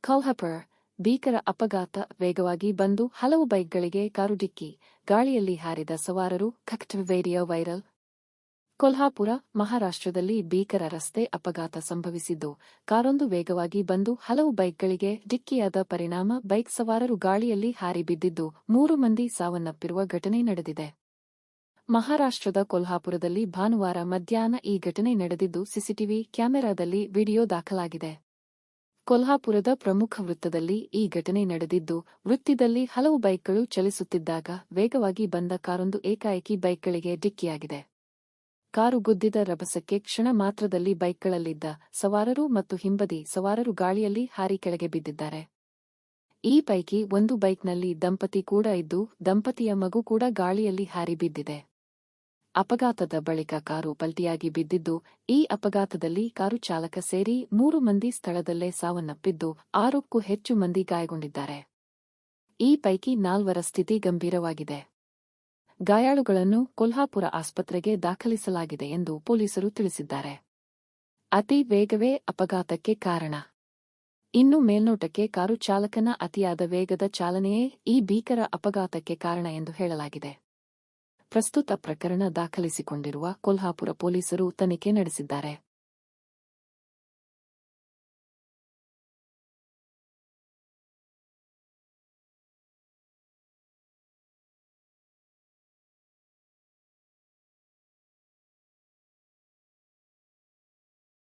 ಕೊಲ್ಹಾಪುರ ಭೀಕರ ಅಪಘಾತ ವೇಗವಾಗಿ ಬಂದು ಹಲವು ಬೈಕ್ಗಳಿಗೆ ಕಾರು ಡಿಕ್ಕಿ ಗಾಳಿಯಲ್ಲಿ ಹಾರಿದ ಸವಾರರು ವಿಡಿಯೋ ವೈರಲ್ ಕೊಲ್ಹಾಪುರ ಮಹಾರಾಷ್ಟ್ರದಲ್ಲಿ ಭೀಕರ ರಸ್ತೆ ಅಪಘಾತ ಸಂಭವಿಸಿದ್ದು ಕಾರೊಂದು ವೇಗವಾಗಿ ಬಂದು ಹಲವು ಬೈಕ್ಗಳಿಗೆ ಡಿಕ್ಕಿಯಾದ ಪರಿಣಾಮ ಬೈಕ್ ಸವಾರರು ಗಾಳಿಯಲ್ಲಿ ಹಾರಿ ಬಿದ್ದಿದ್ದು 3 ಮಂದಿ ಸಾವನ್ನಪ್ಪಿರುವ ಘಟನೆ ನಡೆದಿದೆ. ಮಹಾರಾಷ್ಟ್ರದ ಕೊಲ್ಹಾಪುರದಲ್ಲಿ ಭಾನುವಾರ ಮಧ್ಯಾಹ್ನ ಈ ಘಟನೆ ನಡೆದಿದ್ದು ಸಿಸಿಟಿವಿ ಕ್ಯಾಮೆರಾದಲ್ಲಿ ವಿಡಿಯೋ ದಾಖಲಾಗಿದೆ. ಕೊಲ್ಹಾಪುರದ ಪ್ರಮುಖ ವೃತ್ತದಲ್ಲಿ ಈ ಘಟನೆ ನಡೆದಿದ್ದು, ವೃತ್ತದಲ್ಲಿ ಹಲವು ಬೈಕ್ಗಳು ಚಲಿಸುತ್ತಿದ್ದಾಗ ವೇಗವಾಗಿ ಬಂದ ಕಾರೊಂದು ಏಕಾಏಕಿ ಬೈಕ್ಗಳಿಗೆ ಡಿಕ್ಕಿಯಾಗಿದೆ. ಕಾರು ಗುದ್ದಿದ ರಭಸಕ್ಕೆ ಕ್ಷಣ ಮಾತ್ರದಲ್ಲಿ ಬೈಕ್ಗಳಲ್ಲಿದ್ದ ಸವಾರರು ಮತ್ತು ಹಿಂಬದಿ ಸವಾರರು ಗಾಳಿಯಲ್ಲಿ ಹಾರಿ ಕೆಳಗೆ ಬಿದ್ದಿದ್ದಾರೆ. ಈ ಪೈಕಿ ಒಂದು ಬೈಕ್ನಲ್ಲಿ ದಂಪತಿ ಕೂಡ ಇದ್ದು, ದಂಪತಿಯ ಮಗು ಕೂಡ ಗಾಳಿಯಲ್ಲಿ ಹಾರಿ ಬಿದ್ದಿದೆ. ಅಪಘಾತದ ಬಳಿಕ ಕಾರು ಪಲ್ಟಿಯಾಗಿ ಬಿದ್ದಿದ್ದು, ಈ ಅಪಘಾತದಲ್ಲಿ ಕಾರು ಚಾಲಕ ಸೇರಿ 3 ಮಂದಿ ಸ್ಥಳದಲ್ಲೇ ಸಾವನ್ನಪ್ಪಿದ್ದು, 6ಕ್ಕೂ ಹೆಚ್ಚು ಮಂದಿ ಗಾಯಗೊಂಡಿದ್ದಾರೆ. ಈ ಪೈಕಿ 4ರ ಸ್ಥಿತಿ ಗಂಭೀರವಾಗಿದೆ. ಗಾಯಾಳುಗಳನ್ನು ಕೊಲ್ಹಾಪುರ ಆಸ್ಪತ್ರೆಗೆ ದಾಖಲಿಸಲಾಗಿದೆ ಎಂದು ಪೊಲೀಸರು ತಿಳಿಸಿದ್ದಾರೆ. ಅತಿ ವೇಗವೇ ಅಪಘಾತಕ್ಕೆ ಕಾರಣ? ಇನ್ನು ಮೇಲ್ನೋಟಕ್ಕೆ ಕಾರು ಚಾಲಕನ ಅತಿಯಾದ ವೇಗದ ಚಾಲನೆಯೇ ಈ ಭೀಕರ ಅಪಘಾತಕ್ಕೆ ಕಾರಣ ಎಂದು ಹೇಳಲಾಗಿದೆ. ಪ್ರಸ್ತುತ ಪ್ರಕರಣ ದಾಖಲಿಸಿಕೊಂಡಿರುವ ಕೊಲ್ಹಾಪುರ ಪೊಲೀಸರು ತನಿಖೆ ನಡೆಸಿದ್ದಾರೆ.